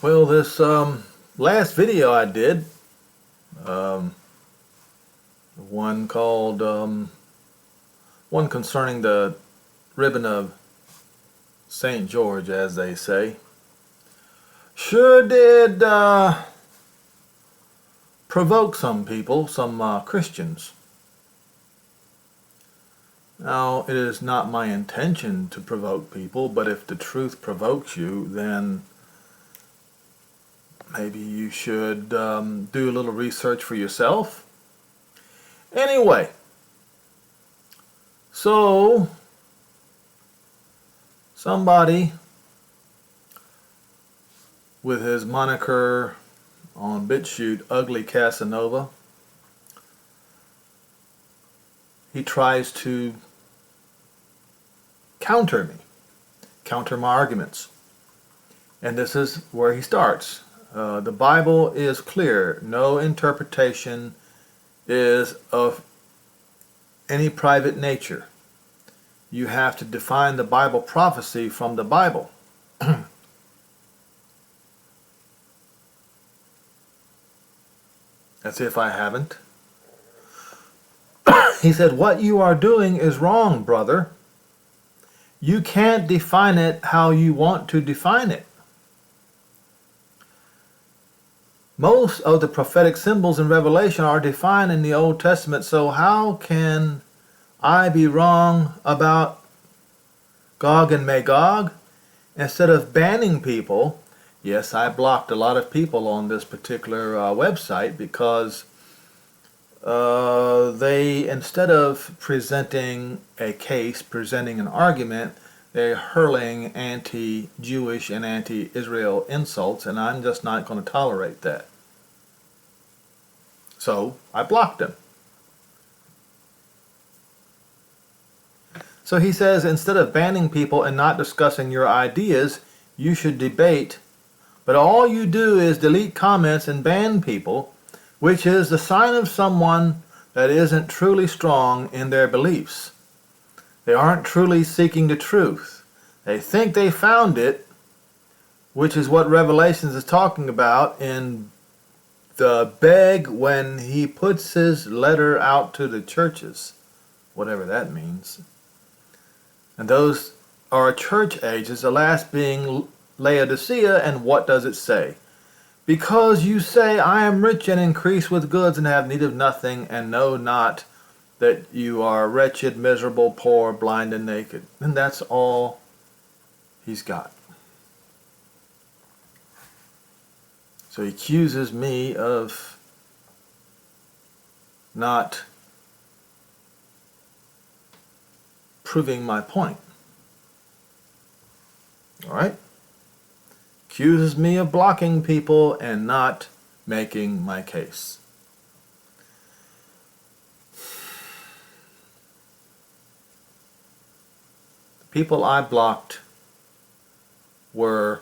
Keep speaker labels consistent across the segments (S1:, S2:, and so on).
S1: Well, this last video I did, um, one called, one concerning the ribbon of St. George, as they say, sure did provoke some people, some Christians. Now, it is not my intention to provoke people, but if the truth provokes you, then maybe you should do a little research for yourself. Anyway, so somebody with his moniker on BitChute, Ugly Casanova, he tries to counter my arguments. And this is where he starts. The Bible is clear. No interpretation is of any private nature. You have to define the Bible prophecy from the Bible. As if I haven't. He said, what you are doing is wrong, brother. You can't define it how you want to define it. Most of the prophetic symbols in Revelation are defined in the Old Testament, so how can I be wrong about Gog and Magog? Instead of banning people, yes, I blocked a lot of people on this particular website because they, instead of presenting a case, presenting an argument, they're hurling anti-Jewish and anti-Israel insults, and I'm just not going to tolerate that. So I blocked them. So he says, instead of banning people and not discussing your ideas, you should debate. But all you do is delete comments and ban people, which is the sign of someone that isn't truly strong in their beliefs. They aren't truly seeking the truth. They think they found it, which is what Revelations is talking about in the beg when he puts his letter out to the churches, whatever that means. And those are church ages, the last being Laodicea, and what does it say? Because you say, I am rich and increase with goods and have need of nothing, and know not that you are wretched, miserable, poor, blind, and naked. And that's all he's got. So he accuses me of not proving my point. All right? Accuses me of blocking people and not making my case. The people I blocked were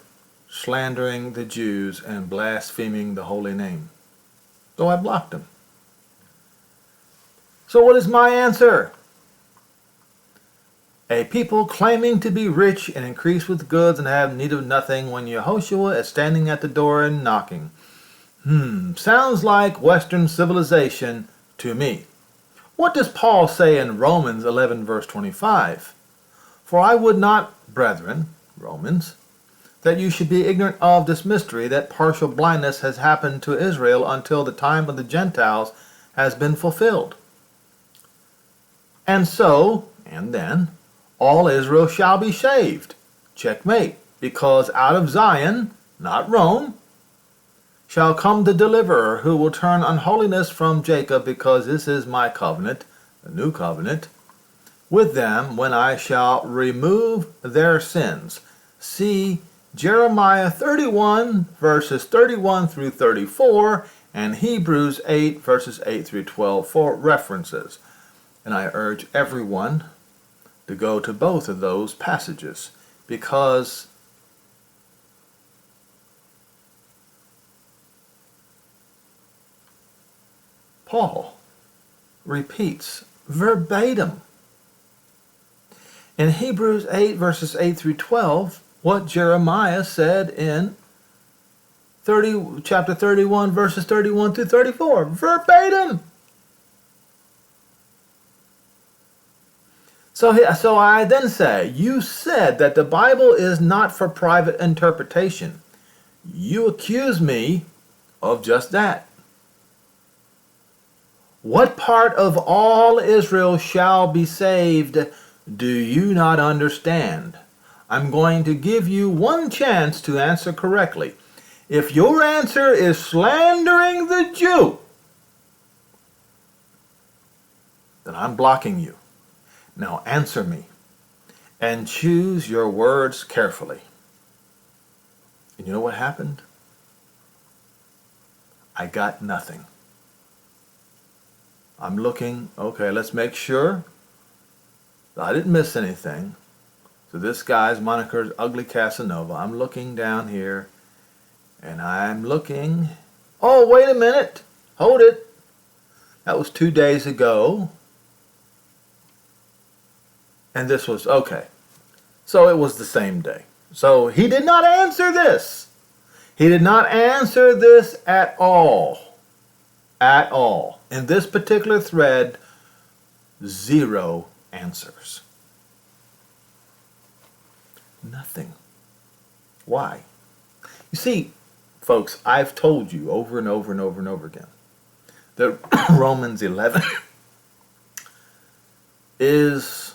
S1: slandering the Jews and blaspheming the holy name. So I blocked them. So what is my answer? A people claiming to be rich and increase with goods and have need of nothing when Yehoshua is standing at the door and knocking. Sounds like Western civilization to me. What does Paul say in Romans 11 verse 25? For I would not, brethren, Romans, that you should be ignorant of this mystery, that partial blindness has happened to Israel until the time of the Gentiles has been fulfilled. And so, and then, all Israel shall be saved. Checkmate. Because out of Zion, not Rome, shall come the deliverer, who will turn unholiness from Jacob, because this is my covenant, the new covenant, with them when I shall remove their sins. See Jeremiah 31 verses 31 through 34 and Hebrews 8 verses 8 through 12 for references. And I urge everyone to go to both of those passages, because Paul repeats verbatim in Hebrews 8 verses 8 through 12 what Jeremiah said in chapter 31, verses 31 through 34. Verbatim. So I then say, you said that the Bible is not for private interpretation. You accuse me of just that. What part of all Israel shall be saved do you not understand? I'm going to give you one chance to answer correctly. If your answer is slandering the Jew, then I'm blocking you. Now answer me, and choose your words carefully. And you know what happened? I got nothing. I'm looking, okay, let's make sure that I didn't miss anything. So this guy's moniker is Ugly Casanova. I'm looking down here, and I'm looking. Oh, wait a minute. Hold it. That was 2 days ago. And this was, okay. So it was the same day. So he did not answer this. He did not answer this at all. At all. In this particular thread, 0 answers. Nothing. Why? You see, folks, I've told you over and over and over and over again that Romans 11 is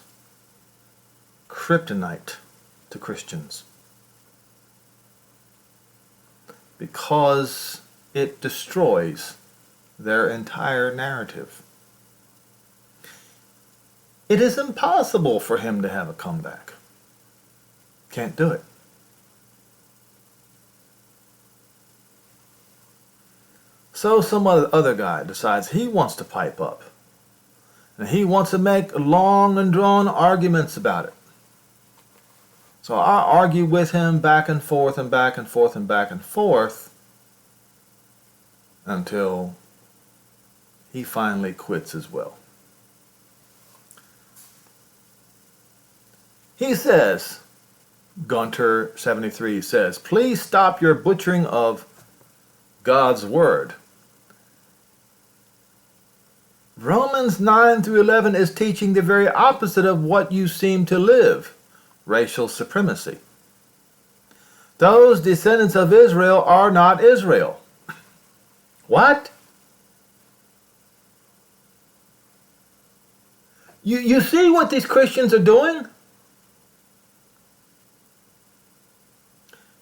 S1: kryptonite to Christians because it destroys their entire narrative. It is impossible for him to have a comeback. Can't do it. So some other guy decides he wants to pipe up. And he wants to make long and drawn arguments about it. So I argue with him back and forth and back and forth and back and forth until he finally quits as well. He says, Gunter 73 says, please stop your butchering of God's word. Romans 9 through 11 is teaching the very opposite of what you seem to live. Racial supremacy. Those descendants of Israel are not Israel. What? You see what these Christians are doing?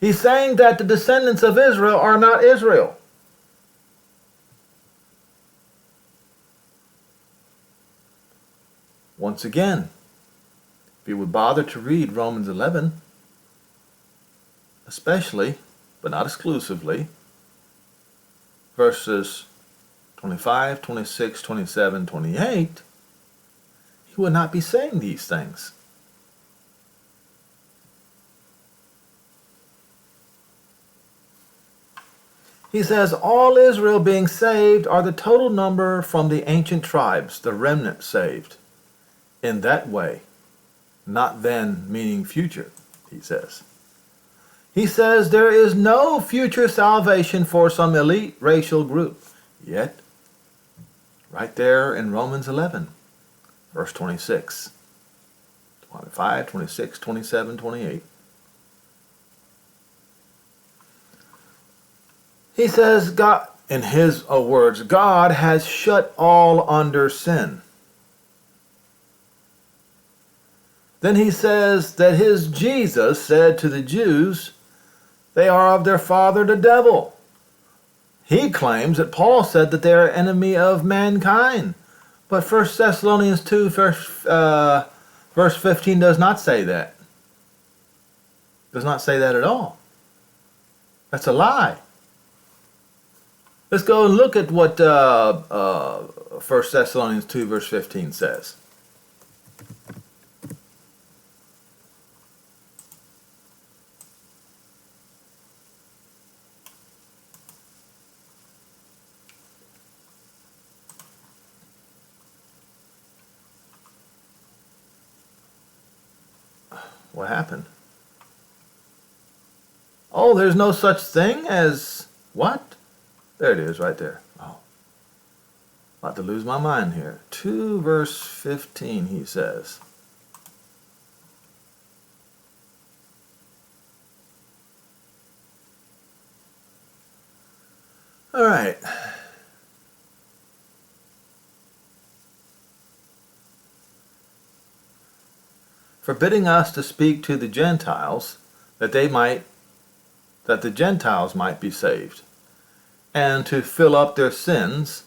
S1: He's saying that the descendants of Israel are not Israel. Once again, if you would bother to read Romans 11, especially, but not exclusively, verses 25, 26, 27, 28, he would not be saying these things. He says, all Israel being saved are the total number from the ancient tribes, the remnant saved. In that way, not then meaning future, he says. He says there is no future salvation for some elite racial group. Yet, right there in Romans 11, verse 26, 25, 26, 27, 28. He says, God, in his words, God has shut all under sin. Then he says that his Jesus said to the Jews, they are of their father the devil. He claims that Paul said that they are enemy of mankind. But 1 Thessalonians 2, verse 15 does not say that. Does not say that at all. That's a lie. Let's go and look at what 1 Thessalonians 2, verse 15 says. What happened? Oh, there's no such thing as What? There it is, right there. Oh, about to lose my mind here. 2 verse 15, he says. All right. Forbidding us to speak to the Gentiles, that the Gentiles might be saved, and to fill up their sins.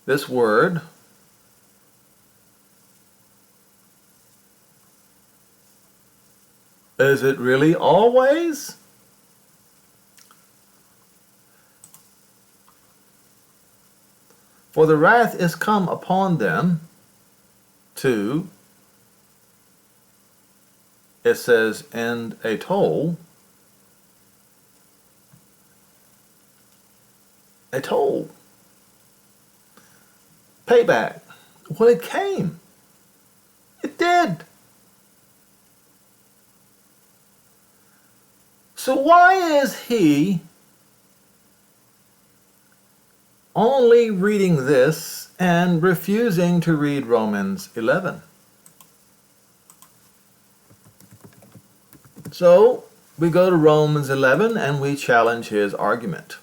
S1: This word is it really always? For the wrath is come upon them to, it says, and a toll. A toll. Payback. Well, it came. It did. So why is he only reading this and refusing to read Romans 11? So we go to Romans 11 and we challenge his argument.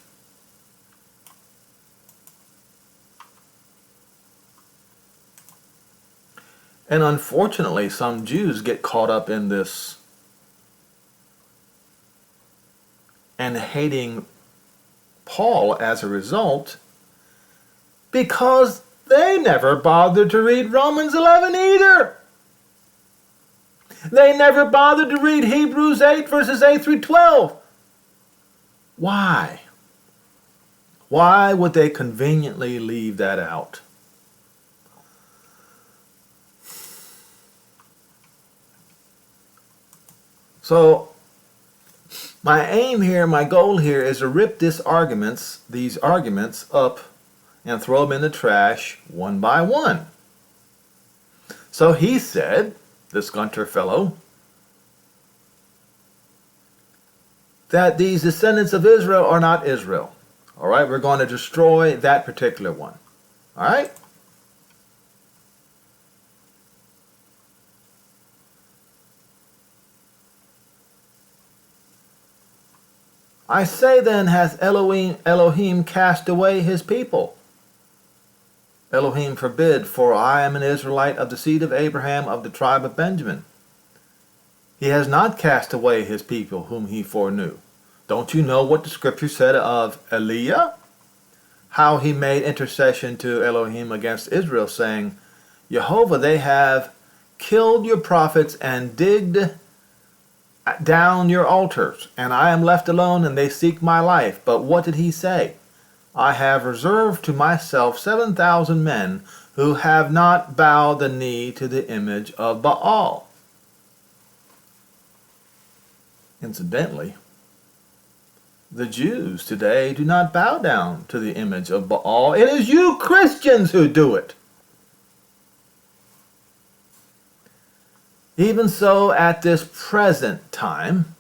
S1: And unfortunately, some Jews get caught up in this and hating Paul as a result, because they never bothered to read Romans 11 either. They never bothered to read Hebrews 8 verses 8 through 12. Why? Why would they conveniently leave that out? So my aim here, my goal here is to rip these arguments up and throw them in the trash one by one. So he said, this Gunter fellow, that these descendants of Israel are not Israel. All right, we're going to destroy that particular one. All right? I say then, hath Elohim cast away his people? Elohim forbid, for I am an Israelite of the seed of Abraham, of the tribe of Benjamin. He has not cast away his people whom he foreknew. Don't you know what the scripture said of Eliah? How he made intercession to Elohim against Israel, saying, Jehovah, they have killed your prophets and digged down your altars, and I am left alone, and they seek my life. But what did he say? I have reserved to myself 7,000 men who have not bowed the knee to the image of Baal. Incidentally, the Jews today do not bow down to the image of Baal. It is you Christians who do it. Even so, at this present time,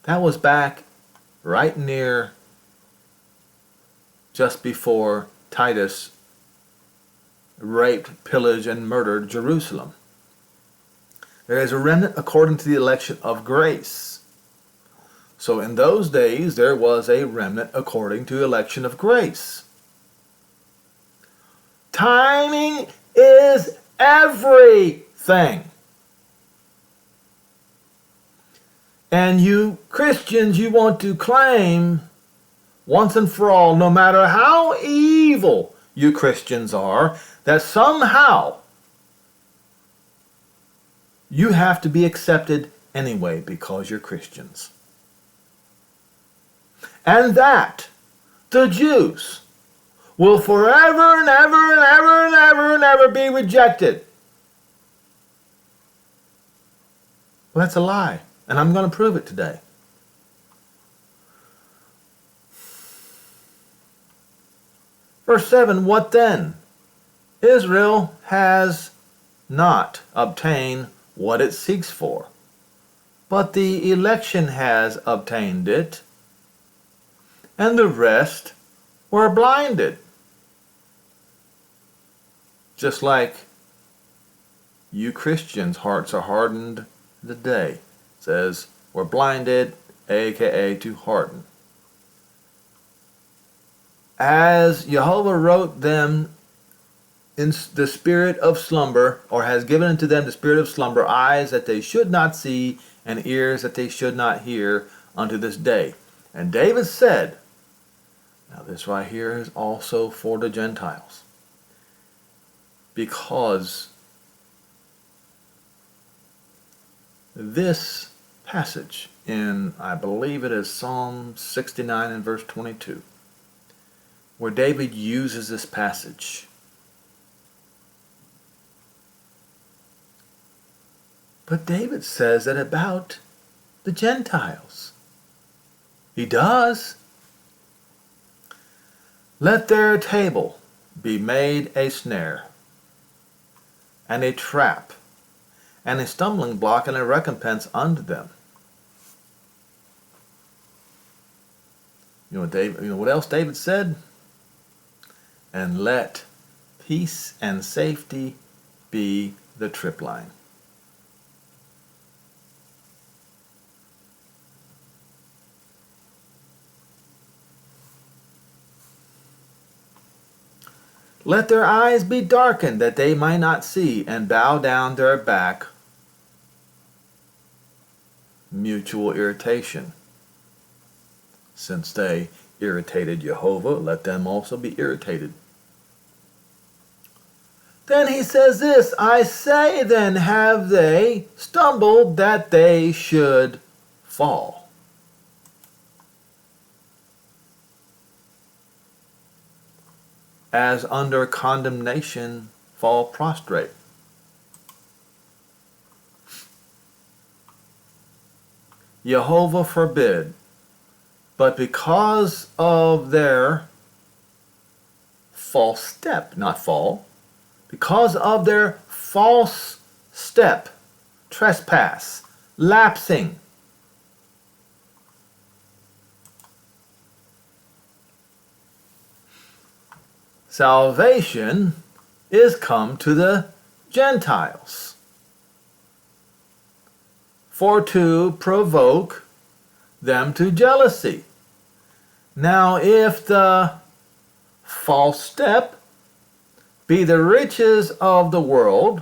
S1: that was back right near just before Titus raped, pillaged, and murdered Jerusalem. There is a remnant according to the election of grace. So in those days, there was a remnant according to election of grace. Timing is everything. And you Christians, you want to claim once and for all, no matter how evil you Christians are, that somehow you have to be accepted anyway because you're Christians. And that the Jews will forever and ever and ever and ever and ever be rejected. Well, that's a lie, and I'm going to prove it today. Verse 7, what then? Israel has not obtained what it seeks for, but the election has obtained it, and the rest were blinded. Just like you Christians' hearts are hardened today. It says, we're blinded, aka to harden. As Jehovah wrote them in the spirit of slumber, or has given unto them the spirit of slumber, eyes that they should not see, and ears that they should not hear, unto this day. And David said, now this right here is also for the Gentiles, because this passage in, I believe it is Psalm 69 and verse 22, where David uses this passage. But David says that about the Gentiles. He does. Let their table be made a snare, and a trap, and a stumbling block, and a recompense unto them. You know what else David said? And let peace and safety be the tripline. Let their eyes be darkened, that they might not see, and bow down their back. Mutual irritation. Since they irritated Jehovah, let them also be irritated. Then he says this, I say then, have they stumbled that they should fall? As under condemnation fall prostrate. Jehovah forbid, but because of their false step, not fall, because of their false step, trespass, lapsing, salvation is come to the Gentiles, for to provoke them to jealousy. Now if the false step be the riches of the world,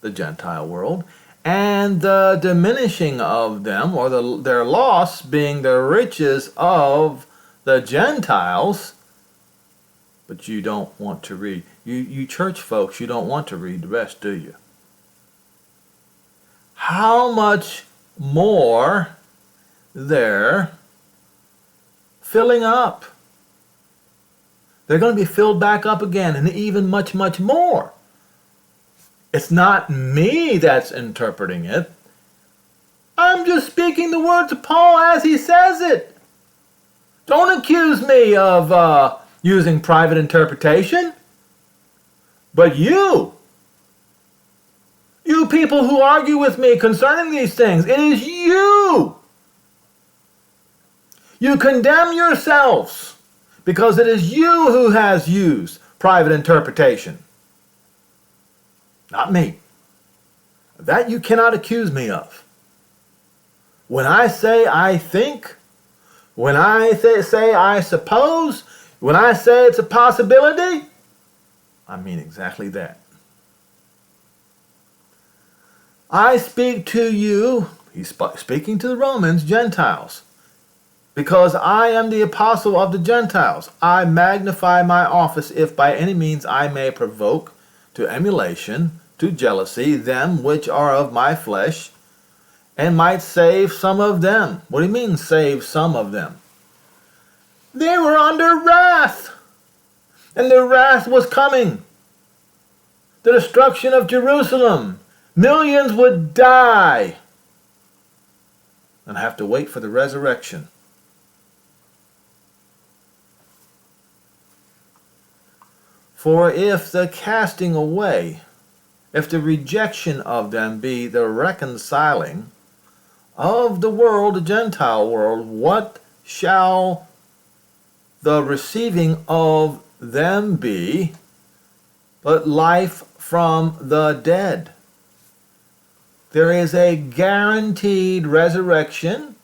S1: the Gentile world, and the diminishing of them, or their loss being the riches of the Gentiles, but you don't want to read. You church folks, you don't want to read the rest, do you? How much more they're filling up. They're going to be filled back up again, and even much, much more. It's not me that's interpreting it. I'm just speaking the words of Paul as he says it. Don't accuse me of using private interpretation. But you people who argue with me concerning these things, it is you. You condemn yourselves because it is you who has used private interpretation. Not me. That you cannot accuse me of. When I say I think, when I say I suppose, when I say it's a possibility, I mean exactly that. I speak to you, he's speaking to the Romans, Gentiles, because I am the apostle of the Gentiles. I magnify my office if by any means I may provoke to emulation, to jealousy, them which are of my flesh, and might save some of them. What do you mean, save some of them? They were under wrath, and the wrath was coming. The destruction of Jerusalem. Millions would die and have to wait for the resurrection. For if the casting away, if the rejection of them be the reconciling of the world, the Gentile world, what shall the receiving of them be but life from the dead? There is a guaranteed resurrection,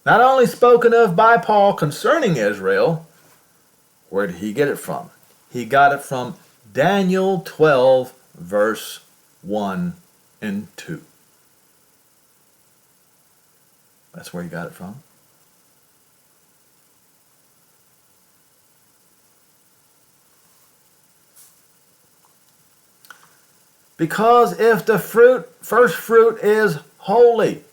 S1: not only spoken of by Paul concerning Israel. Where did he get it from? He got it from Daniel 12, verse 1 and 2. That's where he got it from. Because if the first fruit is holy,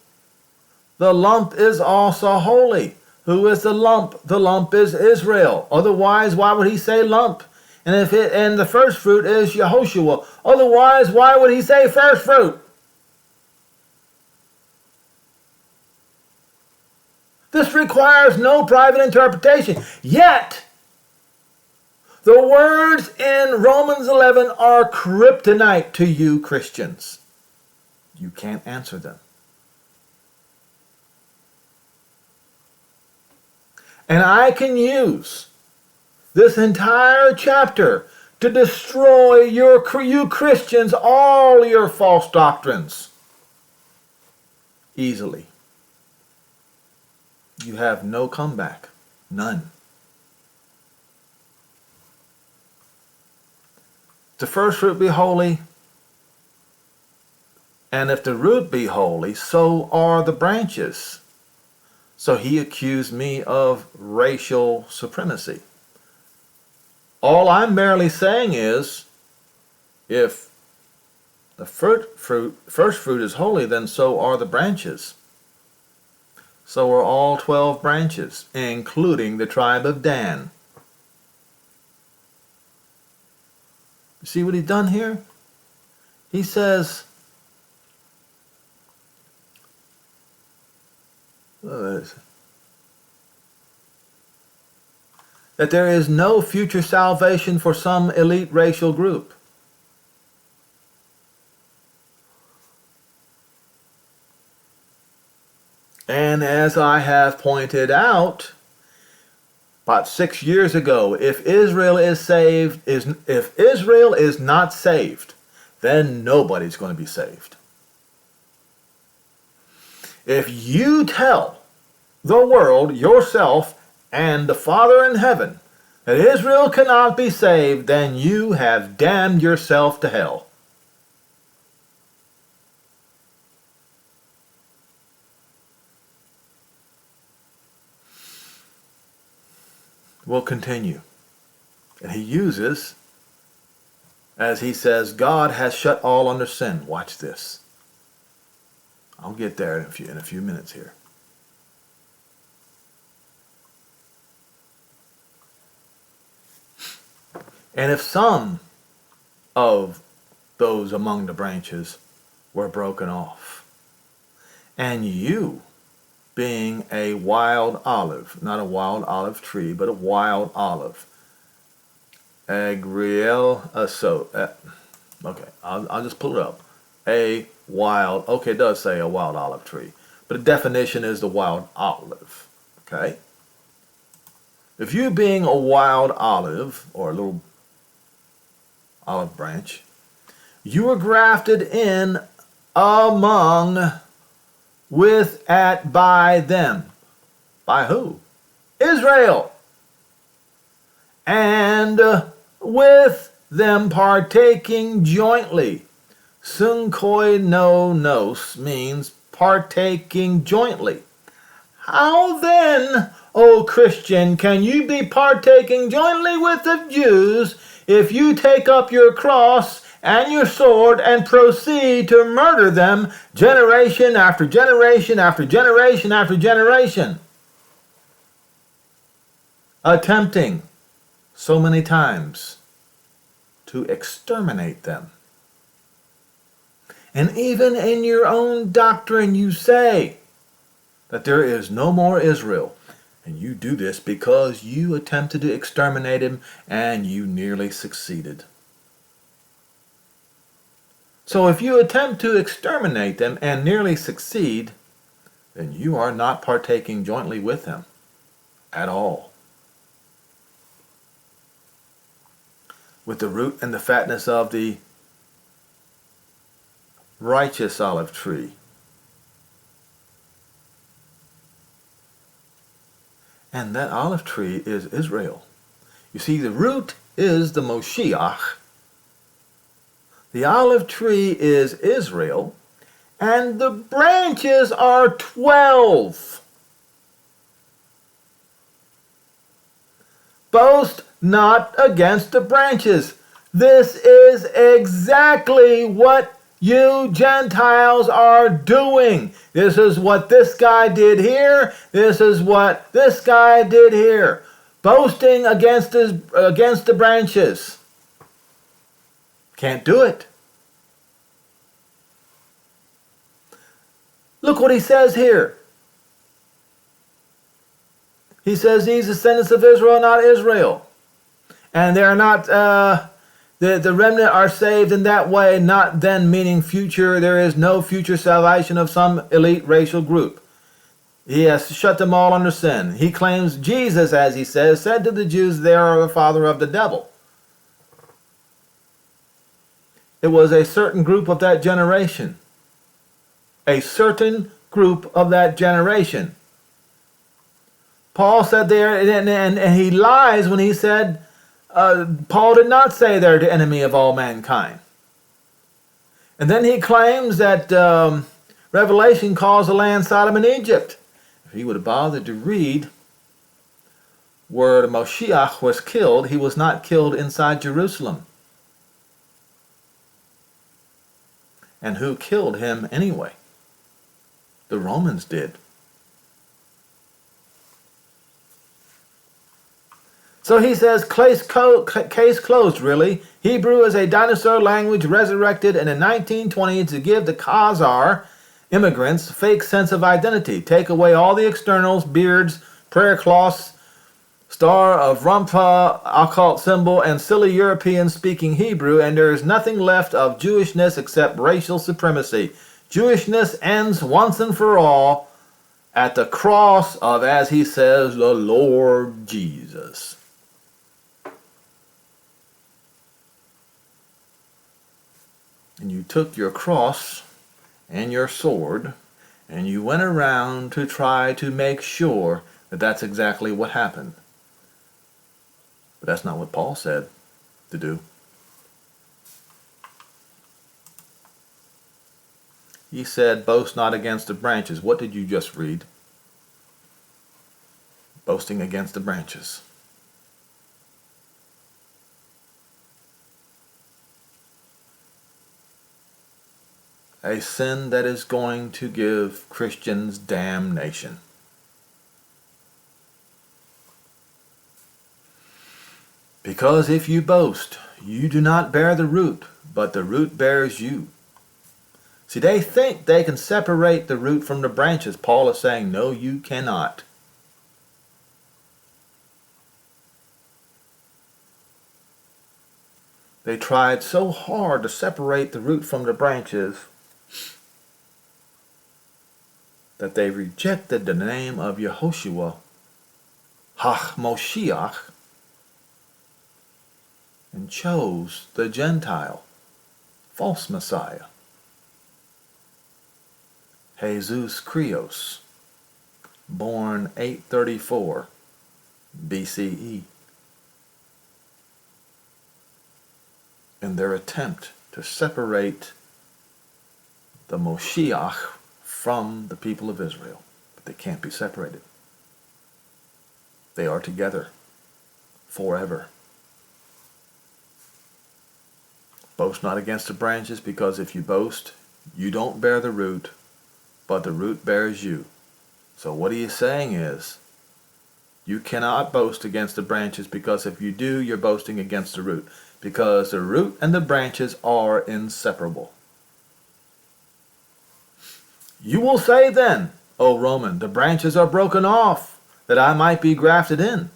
S1: the lump is also holy. Who is the lump? The lump is Israel. Otherwise, why would he say lump? And the first fruit is Yehoshua. Otherwise, why would he say first fruit? This requires no private interpretation. Yet, the words in Romans 11 are kryptonite to you Christians. You can't answer them. And I can use this entire chapter to destroy you Christians, all your false doctrines, easily. You have no comeback. None. The first fruit be holy, and if the root be holy, so are the branches. So he accused me of racial supremacy. All I'm merely saying is, if the first fruit is holy, then so are the branches. So are all 12 branches, including the tribe of Dan. You see what he's done here? He says, that there is no future salvation for some elite racial group. And as I have pointed out, about 6 years ago, if Israel is not saved, then nobody's going to be saved. If you tell the world, yourself, and the Father in heaven that Israel cannot be saved, then you have damned yourself to hell. We'll continue. And he uses, as he says, God has shut all under sin. Watch this. I'll get there in a few minutes here. And if some of those among the branches were broken off, and you, being a wild olive, not a wild olive tree, but a wild olive, okay, I'll just pull it up. Okay, it does say a wild olive tree, but the definition is the wild olive, okay? If you being a wild olive, or a little olive branch, you were grafted in among, with, at, by them. By who? Israel. And with them partaking jointly. Sunkoi no nos means partaking jointly. How then, O Christian, can you be partaking jointly with the Jews if you take up your cross and your sword and proceed to murder them generation after generation after generation after generation? Attempting so many times to exterminate them. And even in your own doctrine you say that there is no more Israel. And you do this because you attempted to exterminate him and you nearly succeeded. So if you attempt to exterminate them and nearly succeed, then you are not partaking jointly with them at all. With the root and the fatness of the righteous olive tree. And that olive tree is Israel. You see, the root is the Moshiach. The olive tree is Israel. And the branches are 12. Boast not against the branches. This is exactly what you Gentiles are doing. This is what this guy did here. This is what this guy did here. Boasting against the branches. Can't do it. Look what he says here. He says these descendants of Israel are not Israel. And they are not, the remnant are saved in that way, not then meaning future. There is no future salvation of some elite racial group. He has shut them all under sin. He claims Jesus, as he says, said to the Jews, they are the father of the devil. It was a certain group of that generation. A certain group of that generation. Paul said there, and he lies when he said, Paul did not say they're the enemy of all mankind. And then he claims that Revelation calls the land Sodom and Egypt. If he would have bothered to read where the Moshiach was killed, he was not killed inside Jerusalem. And who killed him anyway? The Romans did. So he says, case closed, really. Hebrew is a dinosaur language resurrected in the 1920s to give the Khazar immigrants a fake sense of identity. Take away all the externals, beards, prayer cloths, star of Rumpah, occult symbol, and silly Europeans speaking Hebrew, and there is nothing left of Jewishness except racial supremacy. Jewishness ends once and for all at the cross of, as he says, the Lord Jesus. And you took your cross and your sword and you went around to try to make sure that that's exactly what happened. But that's not what Paul said to do. He said, boast not against the branches. What did you just read? Boasting against the branches. A sin that is going to give Christians damnation. Because if you boast, you do not bear the root, but the root bears you. See, they think they can separate the root from the branches. Paul is saying, no, you cannot. They tried so hard to separate the root from the branches that they rejected the name of Yehoshua, Moshiach, and chose the Gentile, false Messiah, Jesus Christos, born 834 BCE. In their attempt to separate the Moshiach from the people of Israel. But they can't be separated. They are together forever. Boast not against the branches, because if you boast, you don't bear the root, but the root bears you. So what he is saying is, you cannot boast against the branches, because if you do, you're boasting against the root. Because the root and the branches are inseparable. You will say then, O Roman, the branches are broken off, that I might be grafted in.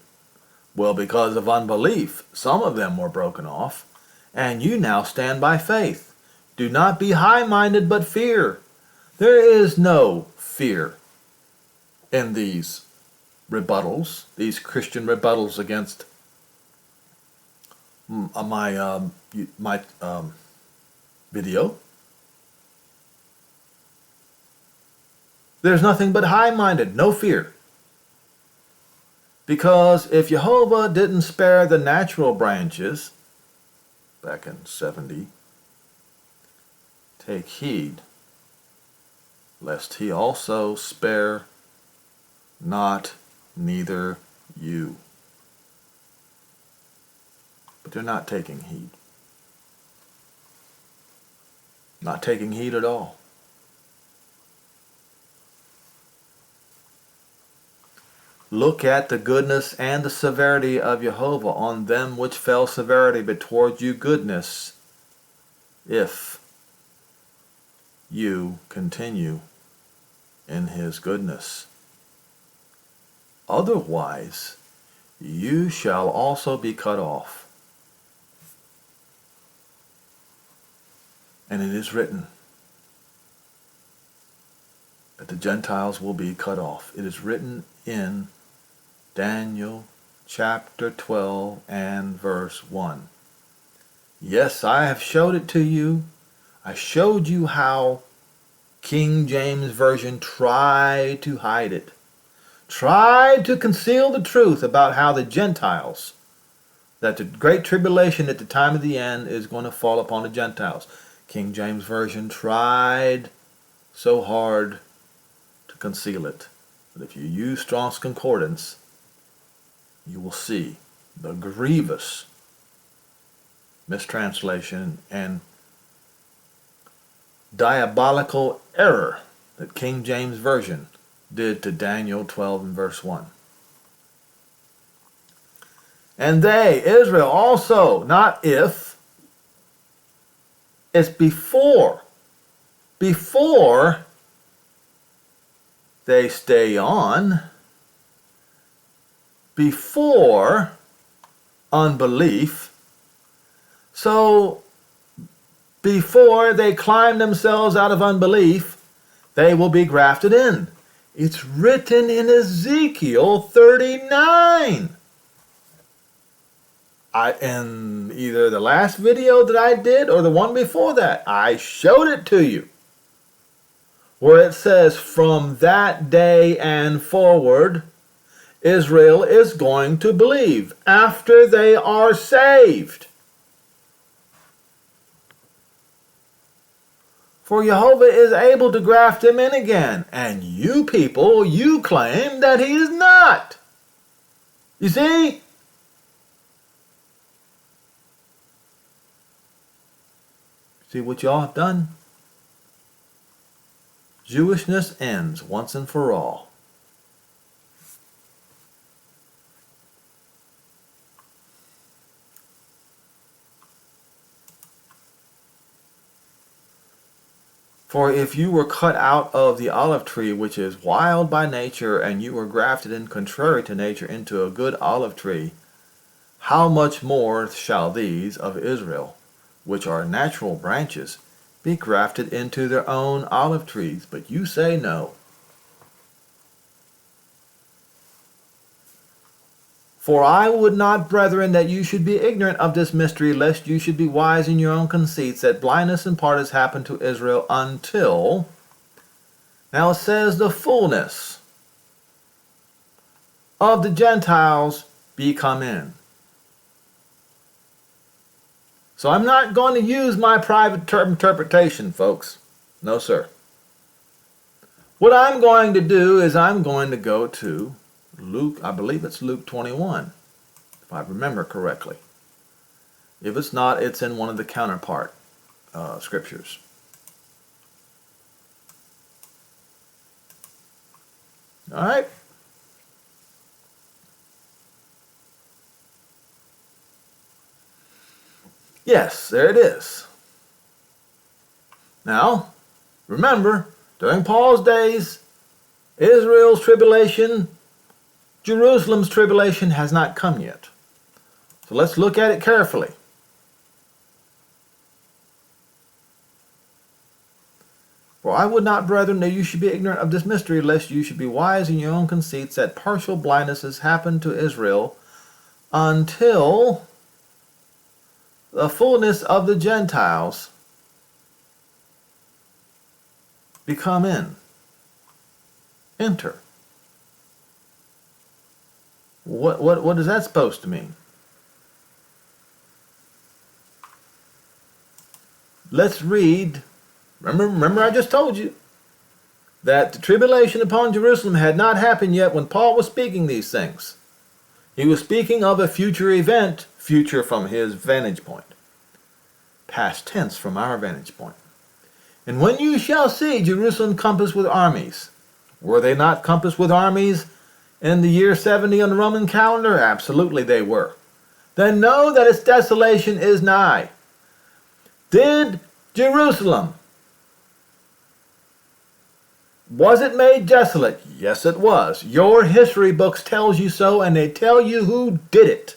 S1: Well, because of unbelief, some of them were broken off, and you now stand by faith. Do not be high-minded, but fear. There is no fear in these rebuttals, these Christian rebuttals against my video. There's nothing but high-minded, no fear. Because if Jehovah didn't spare the natural branches back in 70, take heed, lest he also spare not neither you. But they're not taking heed. Not taking heed at all. Look at the goodness and the severity of Jehovah on them which fell severity, but towards you goodness, if you continue in his goodness. Otherwise, you shall also be cut off. And it is written that the Gentiles will be cut off. It is written in Daniel chapter 12 and verse 1. Yes, I have showed it to you. I showed you how King James Version tried to hide it. Tried to conceal the truth about how the Gentiles, that the great tribulation at the time of the end is going to fall upon the Gentiles. King James Version tried so hard to conceal it. But if you use Strong's Concordance, you will see the grievous mistranslation and diabolical error that King James Version did to Daniel 12 and verse 1. And they, Israel, also, not if, it's before they stay on, before unbelief. So before they climb themselves out of unbelief, they will be grafted in. It's written in Ezekiel 39. In either the last video that I did or the one before that, I showed it to you. Where it says, from that day and forward, Israel is going to believe after they are saved. For Jehovah is able to graft them in again. And you people, you claim that he is not. You see? See what y'all have done? Jewishness ends once and for all. For if you were cut out of the olive tree, which is wild by nature, and you were grafted in contrary to nature into a good olive tree, how much more shall these of Israel, which are natural branches, be grafted into their own olive trees? But you say no. For I would not, brethren, that you should be ignorant of this mystery, lest you should be wise in your own conceits, that blindness in part has happened to Israel until, now it says, the fullness of the Gentiles be come in. So I'm not going to use my private interpretation, folks. No, sir. What I'm going to do is I'm going to go to Luke, I believe it's Luke 21, if I remember correctly. If it's not, it's in one of the counterpart scriptures. All right. Yes, there it is. Now, remember, during Paul's days, Israel's tribulation, Jerusalem's tribulation has not come yet. So let's look at it carefully. For I would not, brethren, that you should be ignorant of this mystery, lest you should be wise in your own conceits, that partial blindness has happened to Israel until the fullness of the Gentiles enter. What is that supposed to mean? Let's read. Remember I just told you that the tribulation upon Jerusalem had not happened yet when Paul was speaking these things. He was speaking of a future event, future from his vantage point, past tense from our vantage point. And when you shall see Jerusalem compassed with armies, were they not compassed with armies in the year 70 on the Roman calendar? Absolutely they were. Then know that its desolation is nigh. Did Jerusalem, was it made desolate? Yes, it was. Your history books tells you so, and they tell you who did it.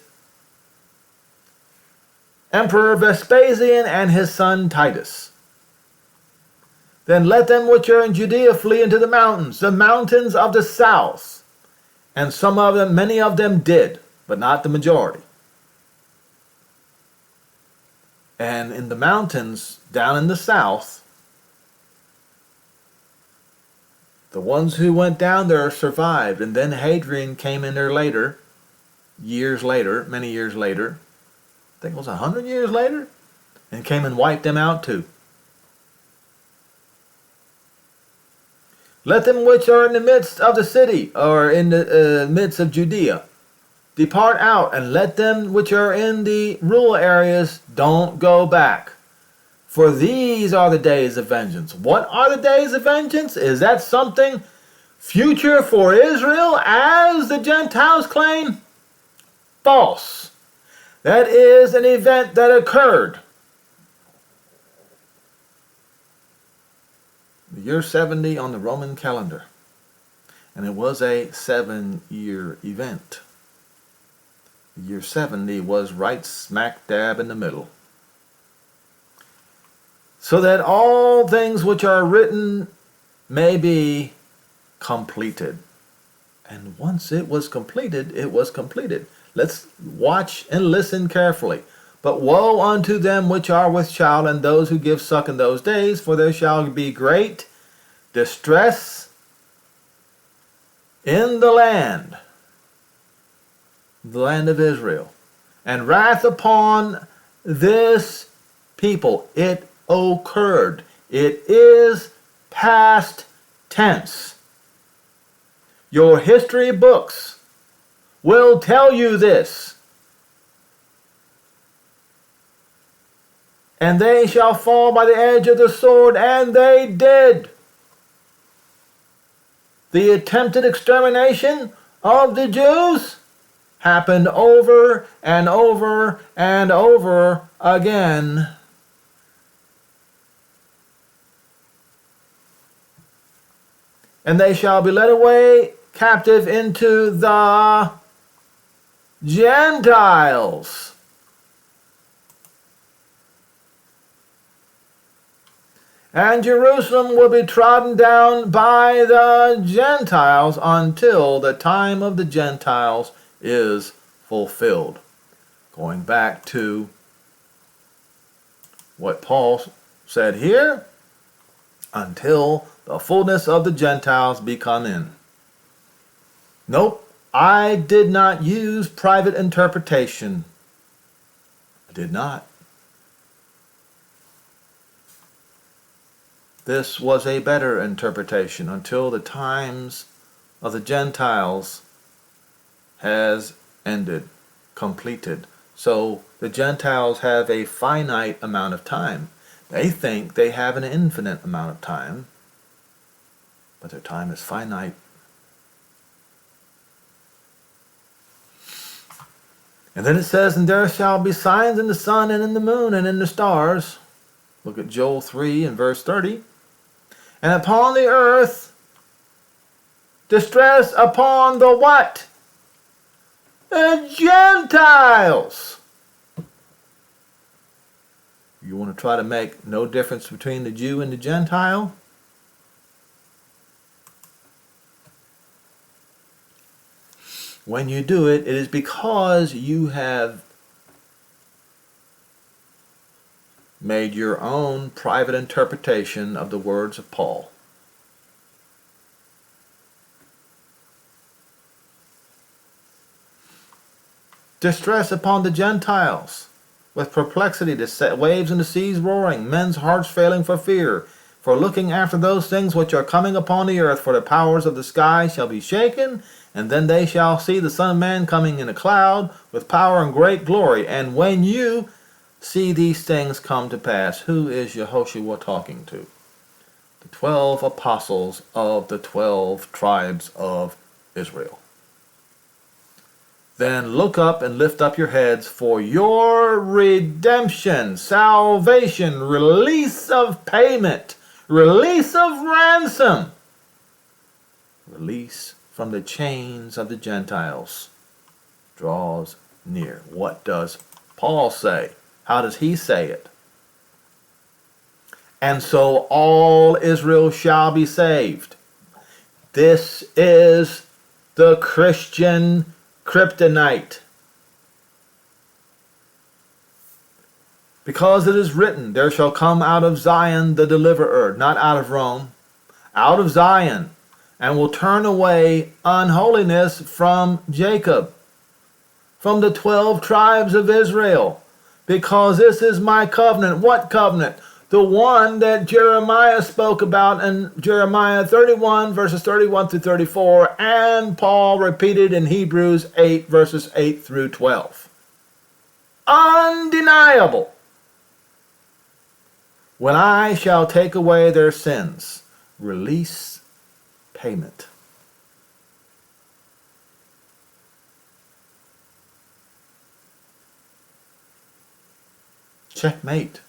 S1: Emperor Vespasian and his son Titus. Then let them which are in Judea flee into the mountains of the south. And some of them, many of them did, but not the majority. And in the mountains down in the south, the ones who went down there survived, and then Hadrian came in there later, many years later, I think it was 100 years later, and came and wiped them out too. Let them which are in the midst of the city, or in the midst of Judea, depart out, and let them which are in the rural areas don't go back. For these are the days of vengeance. What are the days of vengeance? Is that something future for Israel as the Gentiles claim? False. That is an event that occurred. The year 70 on the Roman calendar. And it was a 7-year event. The year 70 was right smack dab in the middle. So that all things which are written may be completed. And once it was completed, it was completed. Let's watch and listen carefully. But woe unto them which are with child, and those who give suck in those days, for there shall be great distress in the land of Israel, and wrath upon this people. It occurred. It is past tense. Your history books will tell you this. And they shall fall by the edge of the sword, and they did. The attempted extermination of the Jews happened over and over and over again. And they shall be led away captive into the Gentiles. And Jerusalem will be trodden down by the Gentiles until the time of the Gentiles is fulfilled. Going back to what Paul said here, until the fullness of the Gentiles be come in. Nope, I did not use private interpretation. I did not. This was a better interpretation, until the times of the Gentiles has ended, completed. So the Gentiles have a finite amount of time. They think they have an infinite amount of time, but their time is finite. And then it says, and there shall be signs in the sun and in the moon and in the stars. Look at Joel 3 and verse 30. And upon the earth, distress upon the what? The Gentiles. You want to try to make no difference between the Jew and the Gentile? When you do it, it is because you have made your own private interpretation of the words of Paul. Distress upon the Gentiles, with perplexity, the waves and the seas roaring, men's hearts failing for fear, for looking after those things which are coming upon the earth, for the powers of the sky shall be shaken, and then they shall see the Son of Man coming in a cloud with power and great glory. And when you see these things come to pass, who is Yehoshua talking to? The 12 apostles of the 12 tribes of Israel. Then look up and lift up your heads, for your redemption, salvation, release of payment, release of ransom, release from the chains of the Gentiles draws near. What does Paul say? How does he say it? And so all Israel shall be saved. This is the Christian kryptonite. Because it is written, there shall come out of Zion the deliverer, not out of Rome, out of Zion, and will turn away unholiness from Jacob, from the 12 tribes of Israel. Because this is my covenant. What covenant? The one that Jeremiah spoke about in Jeremiah 31, verses 31 through 34, and Paul repeated in Hebrews 8, verses 8 through 12. Undeniable. When I shall take away their sins, release payment. Checkmate.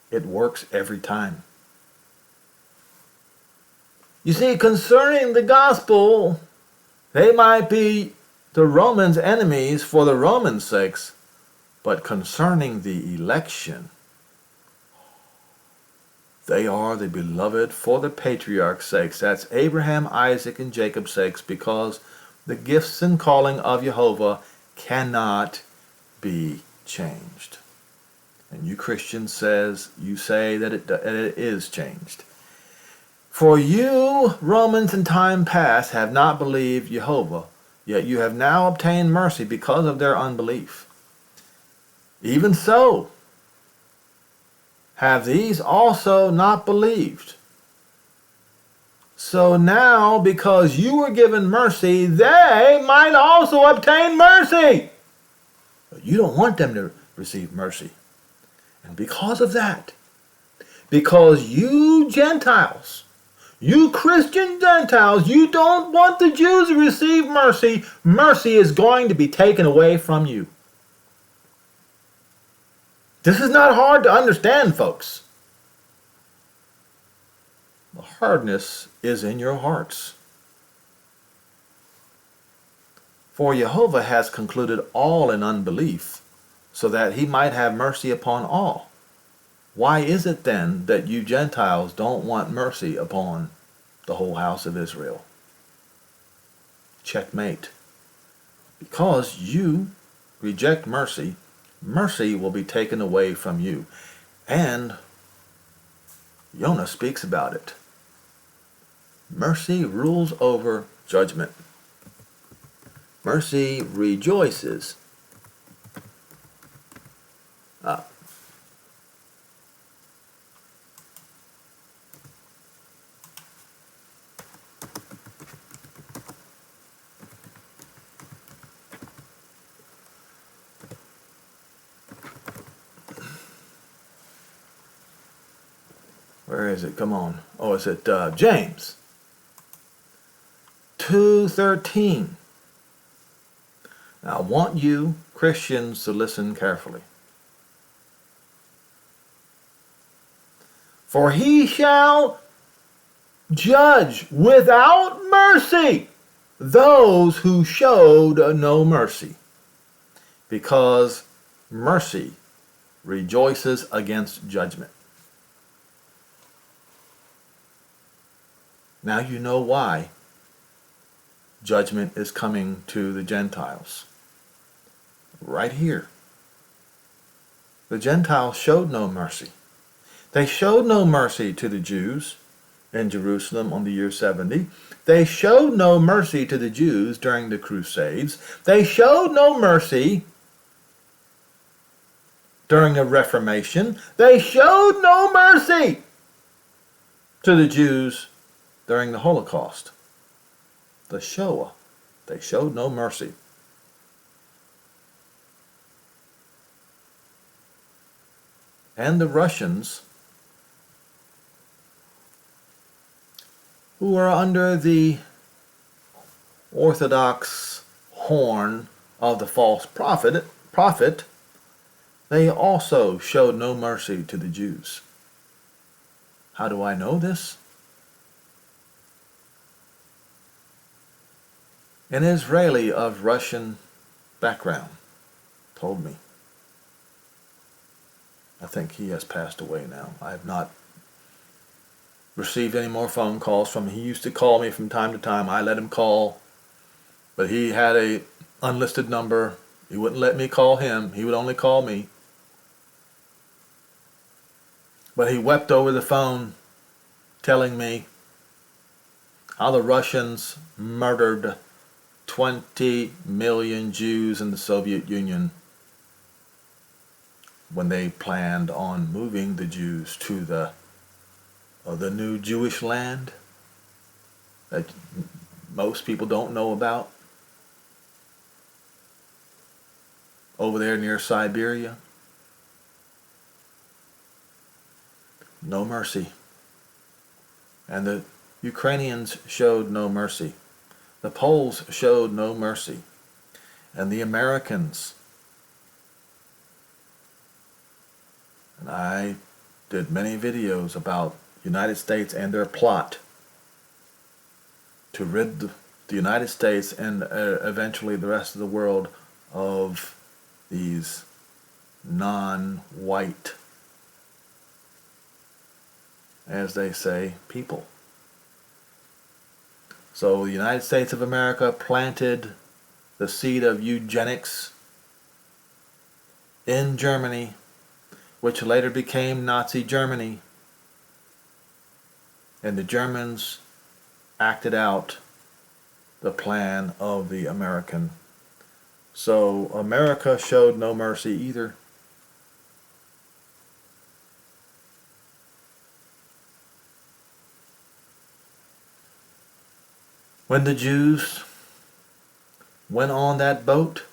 S1: It works every time. You see, concerning the gospel, they might be the Romans' enemies for the Romans' sakes, but concerning the election, they are the beloved for the patriarchs' sakes. That's Abraham, Isaac, and Jacob's sakes, because the gifts and calling of Jehovah cannot be changed. And you Christians say that it is changed. For you, Romans in time past, have not believed Jehovah, yet you have now obtained mercy because of their unbelief. Even so, have these also not believed? So now, because you were given mercy, they might also obtain mercy. But you don't want them to receive mercy. And because of that, because you Gentiles, you Christian Gentiles, you don't want the Jews to receive mercy, mercy is going to be taken away from you. This is not hard to understand, folks. The hardness is in your hearts. For Jehovah has concluded all in unbelief, so that he might have mercy upon all. Why is it then that you Gentiles don't want mercy upon the whole house of Israel? Checkmate. Because you reject mercy, mercy will be taken away from you. And Jonah speaks about it. Mercy rules over judgment. Mercy rejoices. Where is it? Come on. Oh, it's at James 2:13. Now, I want you Christians to listen carefully. For he shall judge without mercy those who showed no mercy, because mercy rejoices against judgment. Now you know why judgment is coming to the Gentiles. Right here. The Gentiles showed no mercy. They showed no mercy to the Jews in Jerusalem on the year 70. They showed no mercy to the Jews during the Crusades. They showed no mercy during the Reformation. They showed no mercy to the Jews during the Holocaust. The Shoah. They showed no mercy. And the Russians, who are under the orthodox horn of the false prophet, they also showed no mercy to the Jews. How do I know this? An Israeli of Russian background told me. I think he has passed away now. I have not received any more phone calls from him. He used to call me from time to time. I let him call, but he had a unlisted number. He wouldn't let me call him. He would only call me. But he wept over the phone, telling me how the Russians murdered 20 million Jews in the Soviet Union when they planned on moving the Jews to the new Jewish land that most people don't know about, over there near Siberia. No mercy. And the Ukrainians showed no mercy. The Poles showed no mercy. And the Americans. And I did many videos about the United States and their plot to rid the United States and eventually the rest of the world of these non-white, as they say, people. So the United States of America planted the seed of eugenics in Germany, which later became Nazi Germany. And the Germans acted out the plan of the American. So America showed no mercy either. When the Jews went on that boat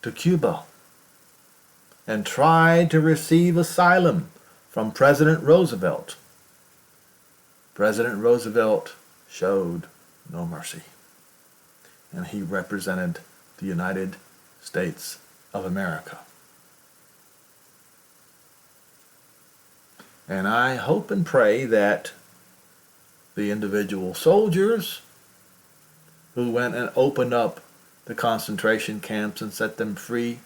S1: to Cuba and tried to receive asylum from President Roosevelt, President Roosevelt showed no mercy. And he represented the United States of America. And I hope and pray that the individual soldiers who went and opened up the concentration camps and set them free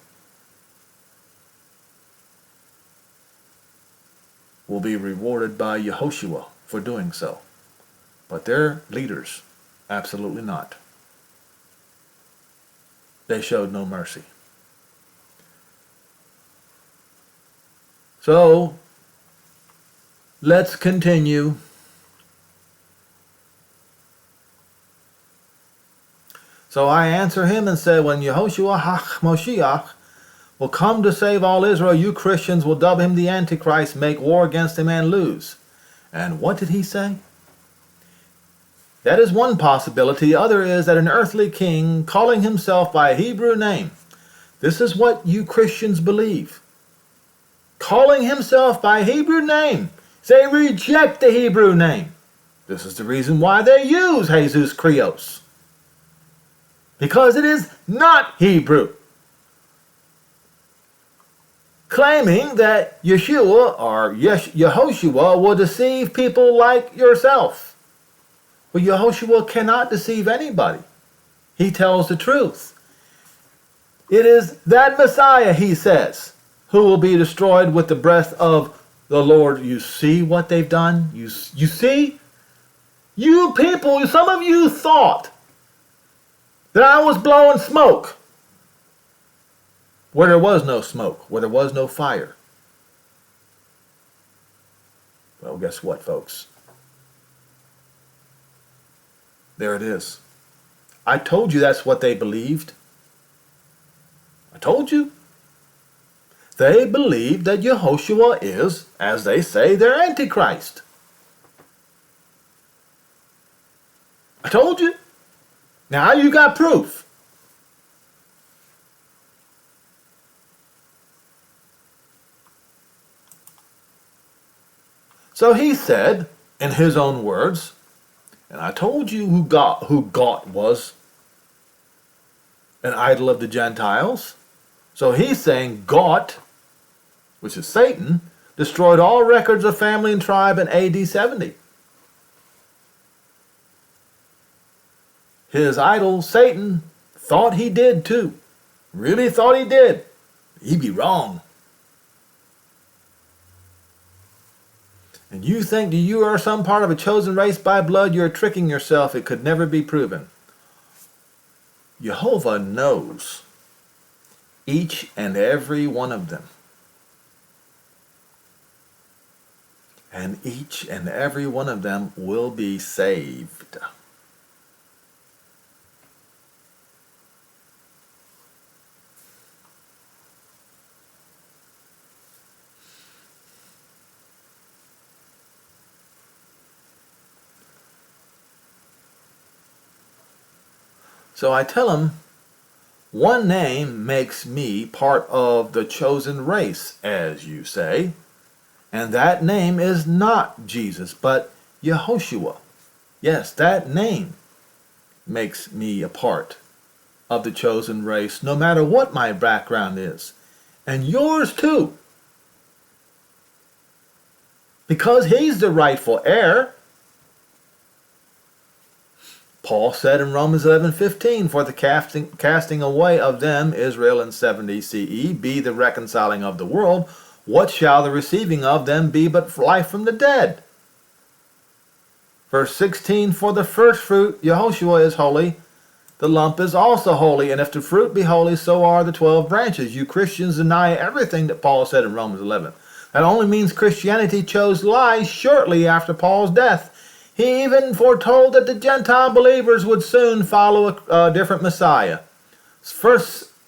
S1: will be rewarded by Yehoshua for doing so. But their leaders, absolutely not. They showed no mercy. So, let's continue. So I answer him and say, when Yehoshua HaMoshiach will come to save all Israel, you Christians will dub him the Antichrist, make war against him and lose. And what did he say? That is one possibility. The other is that an earthly king calling himself by a Hebrew name. This is what you Christians believe. Calling himself by a Hebrew name. They reject the Hebrew name. This is the reason why they use Jesus Christos. Because it is not Hebrew. Claiming that Yeshua or Yehoshua will deceive people like yourself. Well, Yehoshua cannot deceive anybody. He tells the truth. It is that Messiah, he says, who will be destroyed with the breath of the Lord. You see what they've done? You see? You people, some of you thought that I was blowing smoke where there was no smoke, where there was no fire. Well, guess what, folks? There it is. I told you that's what they believed. I told you. They believe that Yehoshua is, as they say, their Antichrist. I told you. Now you got proof. So he said, in his own words, and I told you who God was, an idol of the Gentiles. So he's saying God, which is Satan, destroyed all records of family and tribe in AD 70. His idol, Satan, thought he did too. Really thought he did. He'd be wrong. And you think that you are some part of a chosen race by blood, you're tricking yourself. It could never be proven. Jehovah knows each and every one of them. And each and every one of them will be saved. So I tell him, one name makes me part of the chosen race, as you say, and that name is not Jesus, but Yehoshua. Yes, that name makes me a part of the chosen race, no matter what my background is, and yours too, because he's the rightful heir. Paul said in Romans 11:15, for the casting away of them, Israel in 70 CE, be the reconciling of the world. What shall the receiving of them be but life from the dead? Verse 16, for the first fruit, Yehoshua, is holy. The lump is also holy. And if the fruit be holy, so are the 12 branches. You Christians deny everything that Paul said in Romans 11. That only means Christianity chose lies shortly after Paul's death. He even foretold that the Gentile believers would soon follow a different Messiah. 1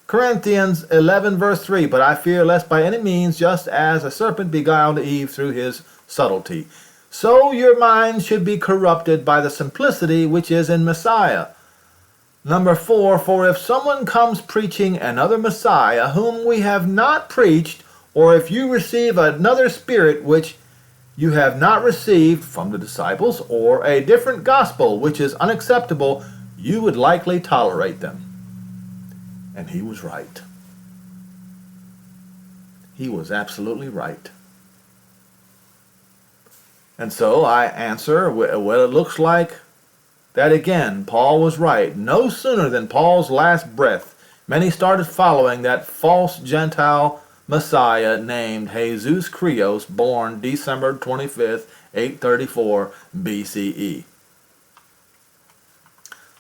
S1: Corinthians 11 verse 3, but I fear lest by any means, just as a serpent beguiled Eve through his subtlety, so your minds should be corrupted by the simplicity which is in Messiah. Number 4, for if someone comes preaching another Messiah whom we have not preached, or if you receive another spirit which you have not received from the disciples, or a different gospel which is unacceptable, you would likely tolerate them. And he was right. He was absolutely right. And so I answer, well, it looks like that again, Paul was right. No sooner than Paul's last breath, many started following that false Gentile Messiah named Jesus Christos, born December 25th, 834 BCE.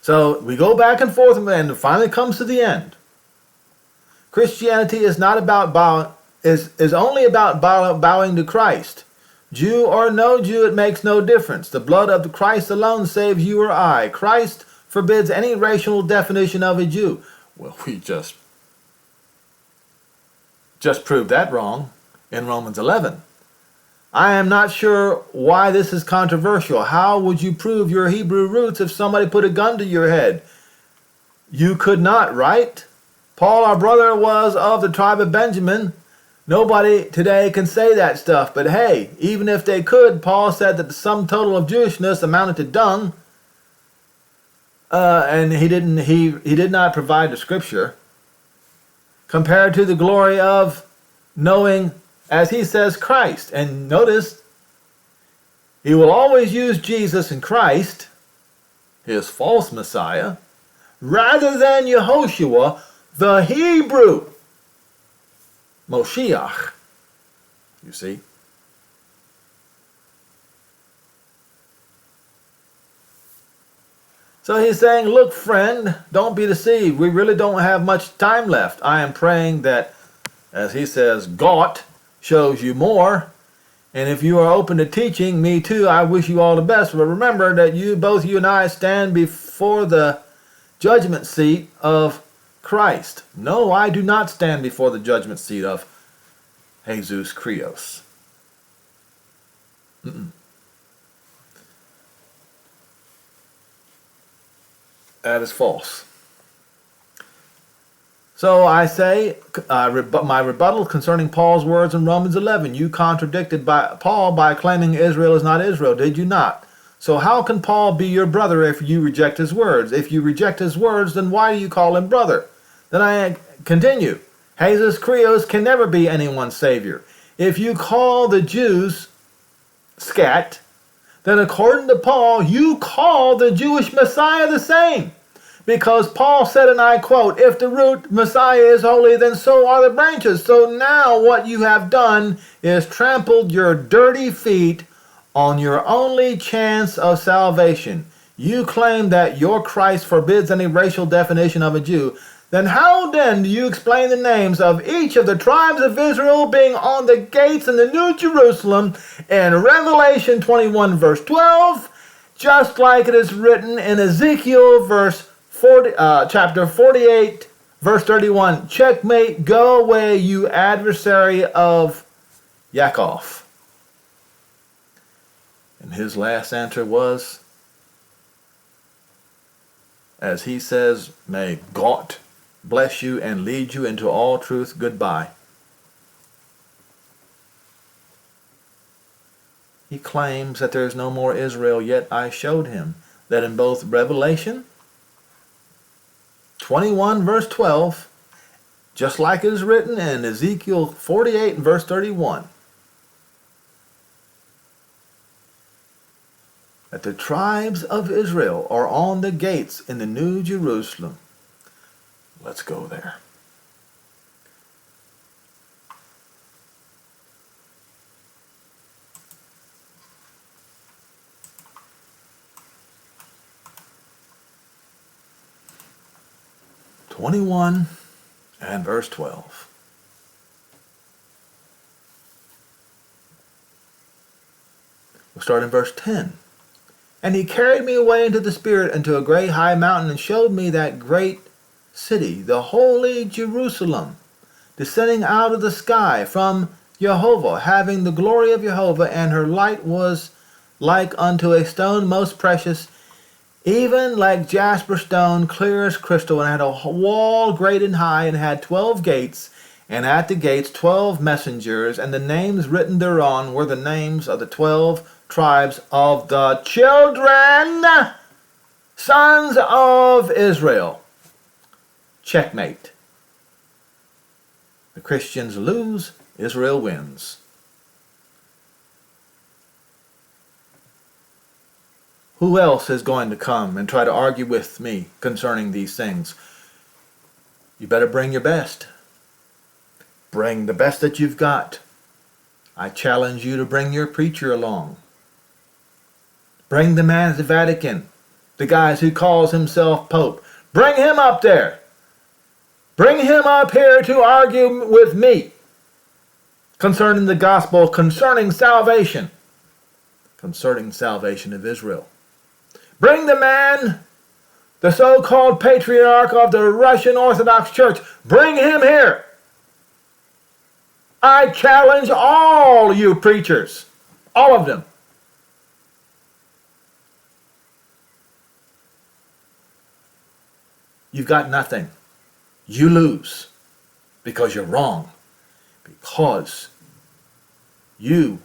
S1: So we go back and forth, and it finally comes to the end. Christianity is not about is only about bowing to Christ. Jew or no Jew, it makes no difference. The blood of the Christ alone saves you or I. Christ forbids any racial definition of a Jew. Well, we just proved that wrong in Romans 11. I am not sure why this is controversial. How would you prove your Hebrew roots if somebody put a gun to your head? You could not, right? Paul, our brother, was of the tribe of Benjamin. Nobody today can say that stuff, but hey, even if they could, Paul said that the sum total of Jewishness amounted to dung, and he did not provide the scripture compared to the glory of knowing, as he says, Christ. And notice, he will always use Jesus and Christ, his false Messiah, rather than Yehoshua, the Hebrew Moshiach. You see? So he's saying, look, friend, don't be deceived. We really don't have much time left. I am praying that, as he says, God shows you more. And if you are open to teaching, me too, I wish you all the best. But remember that both you and I stand before the judgment seat of Christ. No, I do not stand before the judgment seat of Jesus Christos. That is false. So I say, my rebuttal concerning Paul's words in Romans 11, you contradicted Paul by claiming Israel is not Israel, did you not? So how can Paul be your brother if you reject his words? If you reject his words, then why do you call him brother? Then I continue. Jesus Christos can never be anyone's savior. If you call the Jews scat, then according to Paul, you call the Jewish Messiah the same. Because Paul said, and I quote, if the root Messiah is holy, then so are the branches. So now what you have done is trampled your dirty feet on your only chance of salvation. You claim that your Christ forbids any racial definition of a Jew. Then how then do you explain the names of each of the tribes of Israel being on the gates in the New Jerusalem in Revelation 21 verse 12, just like it is written in Ezekiel chapter 48 verse 31, checkmate, go away you adversary of Yaakov. And his last answer was, as he says, may God bless you and lead you into all truth. Goodbye. He claims that there is no more Israel, yet I showed him that in both Revelation 21 verse 12, just like it is written in Ezekiel 48 and verse 31, that the tribes of Israel are on the gates in the New Jerusalem. Let's go there. (21) and verse 12. We'll start in verse 10. And he carried me away into the Spirit into a great high mountain and showed me that great city, the holy Jerusalem, descending out of the sky from Jehovah, having the glory of Jehovah, and her light was like unto a stone most precious, even like jasper stone, clear as crystal, and had a wall great and high, and had 12 gates, and at the gates 12 messengers, and the names written thereon were the names of the 12 tribes of the children, sons of Israel. Checkmate. The Christians lose, Israel wins. Who else is going to come and try to argue with me concerning these things? You better bring your best. Bring the best that you've got. I challenge you to bring your preacher along. Bring the man at the Vatican, the guy who calls himself Pope. Bring him up there. Bring him up here to argue with me concerning the gospel, concerning salvation of Israel. Bring the man, the so-called patriarch of the Russian Orthodox Church. Bring him here. I challenge all you preachers, all of them. You've got nothing. You lose because you're wrong, because you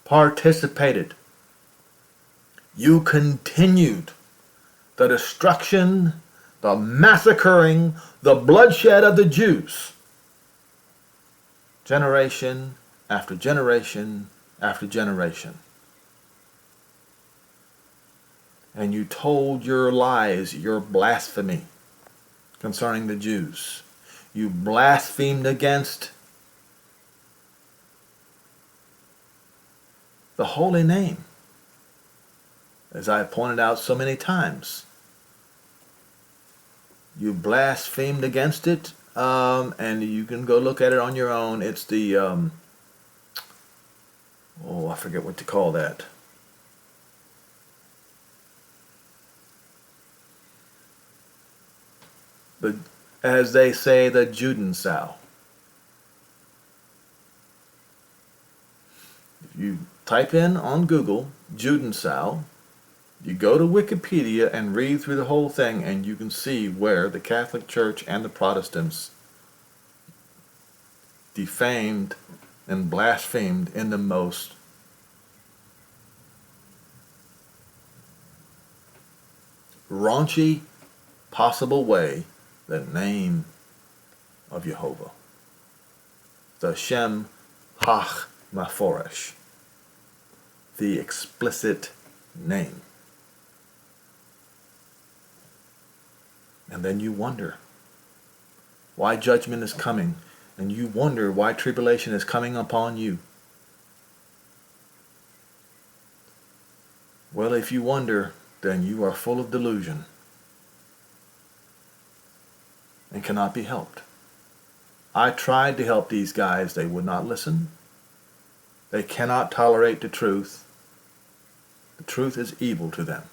S1: participated. You continued the destruction, the massacring, the bloodshed of the Jews. Generation after generation after generation. And you told your lies, your blasphemy concerning the Jews. You blasphemed against the holy name, as I have pointed out so many times. You blasphemed against it, and you can go look at it on your own. It's the, I forget what to call that. But as they say, the Judensow. If you type in on Google, Judensow, you go to Wikipedia and read through the whole thing, and you can see where the Catholic Church and the Protestants defamed and blasphemed in the most raunchy possible way the name of Jehovah, the Shem Hach Maforesh, the explicit name. And then you wonder why judgment is coming, and you wonder why tribulation is coming upon you. Well, if you wonder, then you are full of delusion and cannot be helped. I tried to help these guys. They would not listen. They cannot tolerate the truth. The truth is evil to them.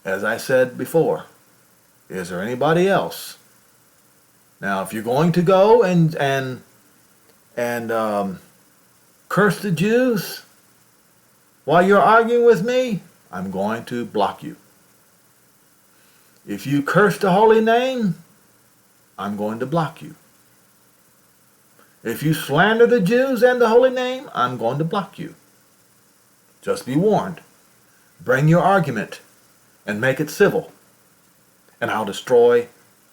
S1: As I said before, is there anybody else? Now, if you're going to go and curse the Jews while you're arguing with me, I'm going to block you. If you curse the holy name, I'm going to block you. If you slander the Jews and the holy name, I'm going to block you. Just be warned. Bring your argument and make it civil, and I'll destroy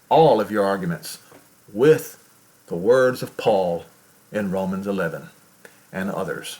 S1: all of your arguments with the words of Paul in Romans 11 and others.